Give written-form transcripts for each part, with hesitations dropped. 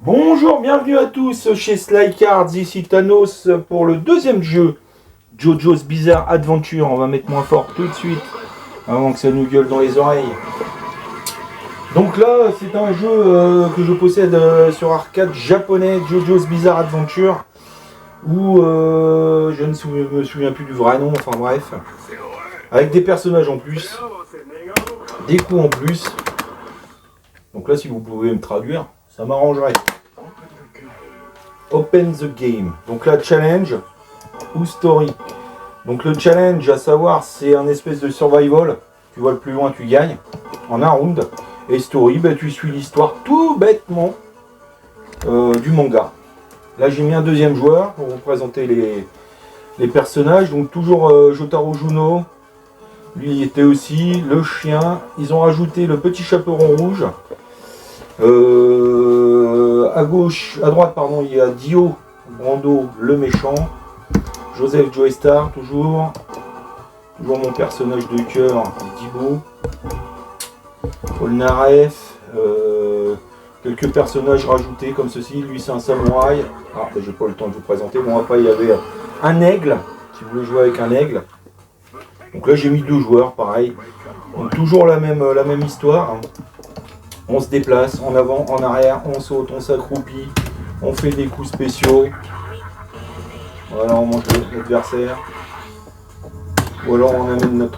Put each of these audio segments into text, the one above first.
Bonjour, bienvenue à tous chez Sly Cards, ici Thanos pour le deuxième jeu, JoJo's Bizarre Adventure. On va mettre moins fort tout de suite, avant que ça nous gueule dans les oreilles. Donc là, c'est un jeu que je possède sur arcade japonais, JoJo's Bizarre Adventure, où je ne me souviens plus du vrai nom, enfin bref, avec des personnages en plus, des coups en plus. Donc là, si vous pouvez me traduire, ça m'arrangerait. Open the game. Donc là, challenge ou story. Donc le challenge, à savoir, c'est un espèce de survival. Tu vois le plus loin, tu gagnes en un round. Et story, ben, tu suis l'histoire tout bêtement du manga. Là, j'ai mis un deuxième joueur pour vous présenter les personnages. Donc toujours Jotaro Juno. Lui, il était aussi le chien. Ils ont rajouté le petit chaperon rouge. À droite, pardon, il y a Dio Brando, le méchant. Joseph Joestar, toujours mon personnage de cœur, Dibo. Polnareff, quelques personnages rajoutés comme ceci. Lui, c'est un samouraï. Ah, j'ai pas le temps de vous présenter. Bon, après, il y avait un aigle, qui voulait jouer avec un aigle. Donc là, j'ai mis deux joueurs, pareil. Donc toujours la même histoire. On se déplace en avant, en arrière, on saute, on s'accroupit, on fait des coups spéciaux. Voilà, on mange l'adversaire. Ou alors on amène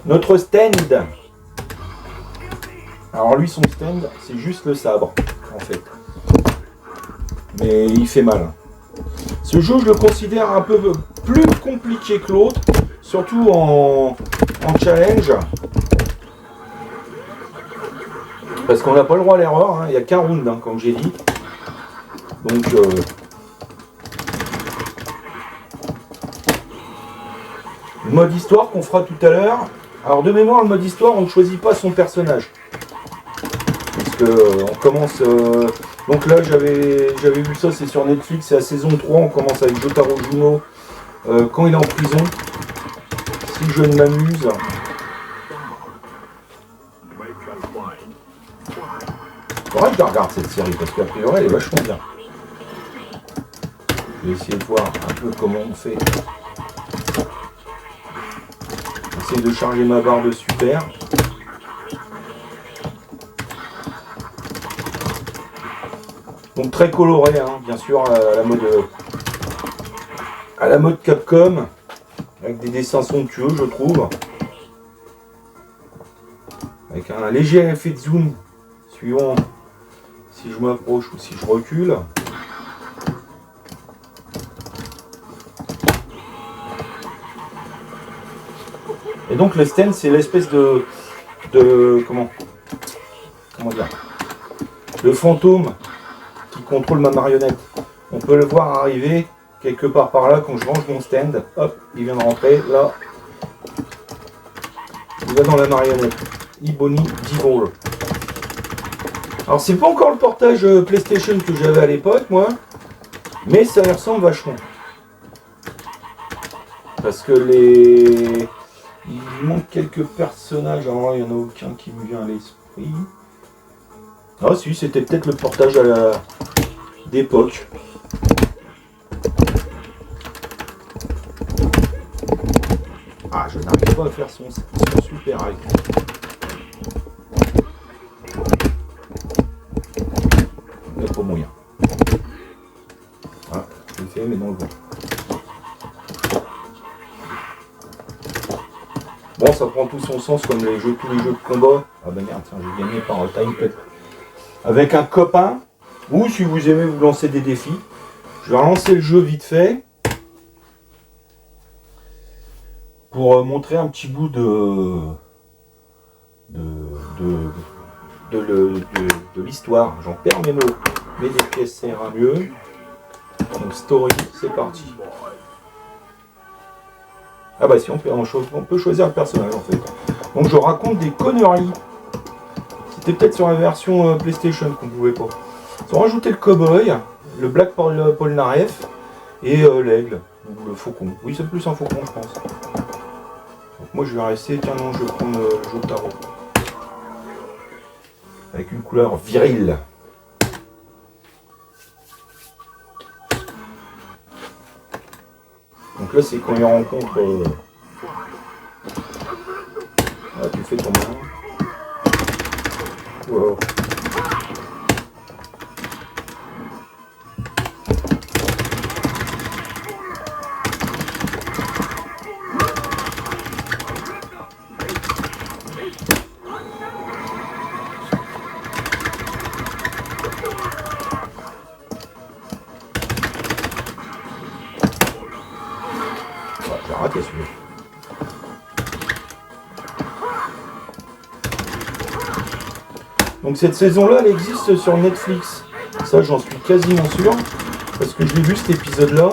notre stand. Alors lui, son stand, c'est juste le sabre, en fait. Mais il fait mal. Ce jeu, je le considère un peu plus compliqué que l'autre, surtout en challenge. Parce qu'on n'a pas le droit à l'erreur, hein. Il n'y a qu'un round, hein, comme j'ai dit. Donc, le mode histoire qu'on fera tout à l'heure. Alors, de mémoire, le mode histoire, on ne choisit pas son personnage. Parce que on commence... donc là, j'avais vu ça, c'est sur Netflix, c'est la saison 3, on commence avec Jotaro Juno quand il est en prison. Si je ne m'amuse... Faudrait que je regarde cette série parce qu'a priori elle est vachement bien. Je vais essayer de voir un peu comment on fait. J'essaie de charger ma barre de super. Donc très coloré, hein, bien sûr, à la mode Capcom, avec des dessins somptueux, je trouve. Avec un léger effet de zoom, suivant si je m'approche ou si je recule. Et donc le stand, c'est l'espèce de comment dire, le fantôme qui contrôle ma marionnette. On peut le voir arriver quelque part par là quand je range mon stand. Hop, il vient de rentrer là. Il va dans la marionnette. Ebony Devil. Alors c'est pas encore le portage PlayStation que j'avais à l'époque moi, mais ça y ressemble vachement. Parce que il manque quelques personnages, alors il n'y en a aucun qui me vient à l'esprit. Ah si, c'était peut-être le portage d'époque. Ah, je n'arrive pas à faire son super avec. Il n'y a pas moyen. Ah, je le fais, mais dans le vent. Bon, ça prend tout son sens comme tous les jeux de combat. Ah ben merde, tiens, j'ai gagné par time cut. Avec un copain, ou si vous aimez vous lancer des défis. Je vais relancer le jeu vite fait. Pour montrer un petit bout de l'histoire. J'en perds mes mots, mais des pièces ça ira mieux. Donc story, c'est parti. Ah bah si, on peut choisir le personnage en fait. Donc je raconte des conneries. C'était peut-être sur la version PlayStation qu'on pouvait pas. Ils ont rajouté le cowboy, le Black Polnareff et l'aigle, ou le faucon. Oui, c'est plus un faucon je pense. Donc moi je vais rester, tiens non, je vais prendre le Jotaro. Avec une couleur virile. là, c'est quand il rencontre... Ah, tu fais ton malin. Wow. J'ai raté celui-là. Donc cette saison-là, elle existe sur Netflix. Ça, j'en suis quasiment sûr. Parce que je l'ai vu cet épisode-là.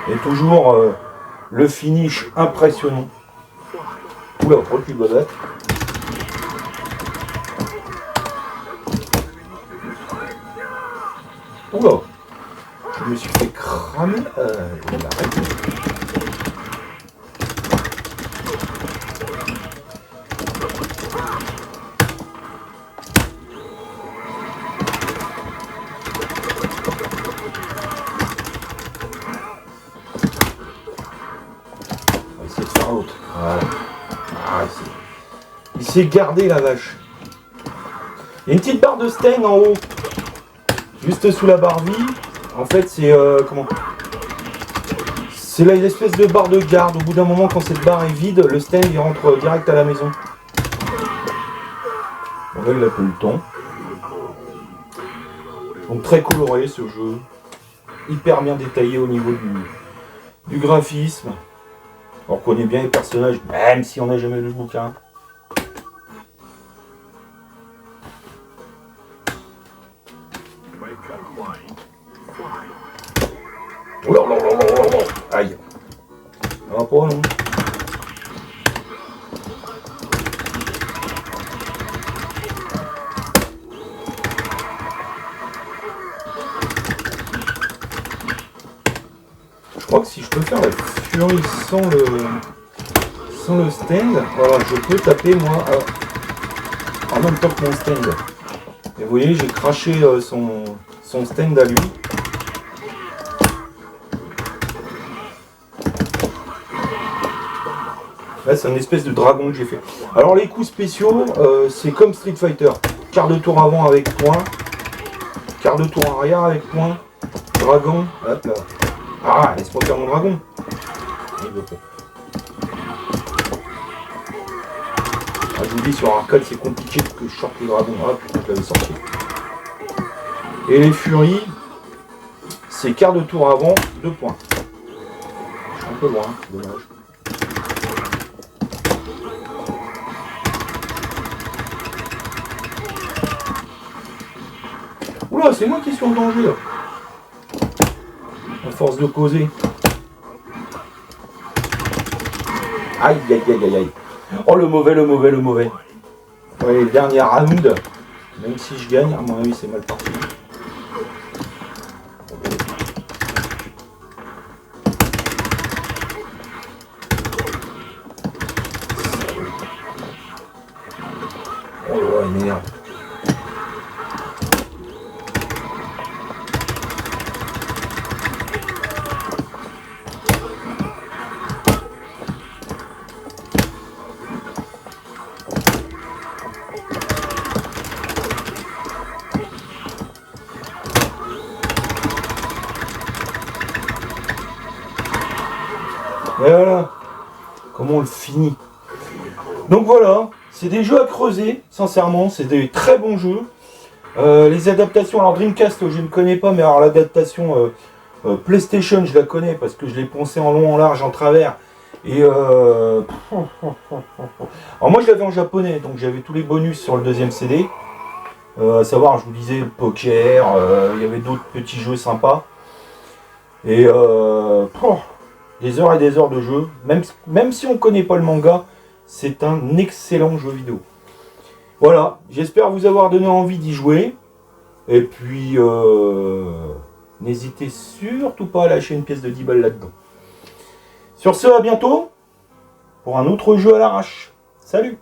Et toujours le finish impressionnant. Oula, recul babat. Oula, je me suis fait cramer. Il arrête. On va essayer de faire l'autre. Voilà. Ah, il s'est gardé la vache. Il y a une petite barre de stain en haut. Juste sous la barre vie, en fait c'est comment? C'est là une espèce de barre de garde. Au bout d'un moment, quand cette barre est vide, le stand il rentre direct à la maison. Bon là il a peu le temps. Donc très coloré ce jeu, hyper bien détaillé au niveau du graphisme. On reconnaît bien les personnages, même si on n'a jamais lu le bouquin. Oh là là là là là. Aïe. Ça va pas, non? Je crois que si je peux faire la furie sans le stand, voilà, je peux taper moi en même temps que mon stand. Et vous voyez, j'ai craché son stand à lui. Là, c'est une espèce de dragon que j'ai fait. Alors, les coups spéciaux, c'est comme Street Fighter. Quart de tour avant avec point. Quart de tour arrière avec point. Dragon. Hop là. Ah, laisse-moi faire mon dragon. Ah, je vous dis, sur arcade, c'est compliqué que je sorte le dragon. Ah, putain, je l'avais sorti. Et les furies, c'est quart de tour avant, 2 points. Je suis un peu loin, dommage. Oula, c'est moi qui suis en danger là. À force de causer. Aïe, aïe, aïe, aïe, aïe. Oh, le mauvais, le mauvais, le mauvais. Ouais, dernier round. Même si je gagne, à mon avis, c'est mal parti. Oh là là, il m'énerve. Et voilà, comment on le finit. Donc voilà, c'est des jeux à creuser, sincèrement, c'est des très bons jeux. Les adaptations, alors Dreamcast je ne connais pas, mais alors l'adaptation PlayStation je la connais parce que je l'ai poncé en long, en large, en travers. Et alors moi je l'avais en japonais, donc j'avais tous les bonus sur le deuxième CD. À savoir, je vous disais, le poker, il y avait d'autres petits jeux sympas. Et des heures et des heures de jeu, même si on ne connaît pas le manga, c'est un excellent jeu vidéo. Voilà, j'espère vous avoir donné envie d'y jouer. Et puis, n'hésitez surtout pas à lâcher une pièce de 10 balles là-dedans. Sur ce, à bientôt pour un autre jeu à l'arrache. Salut!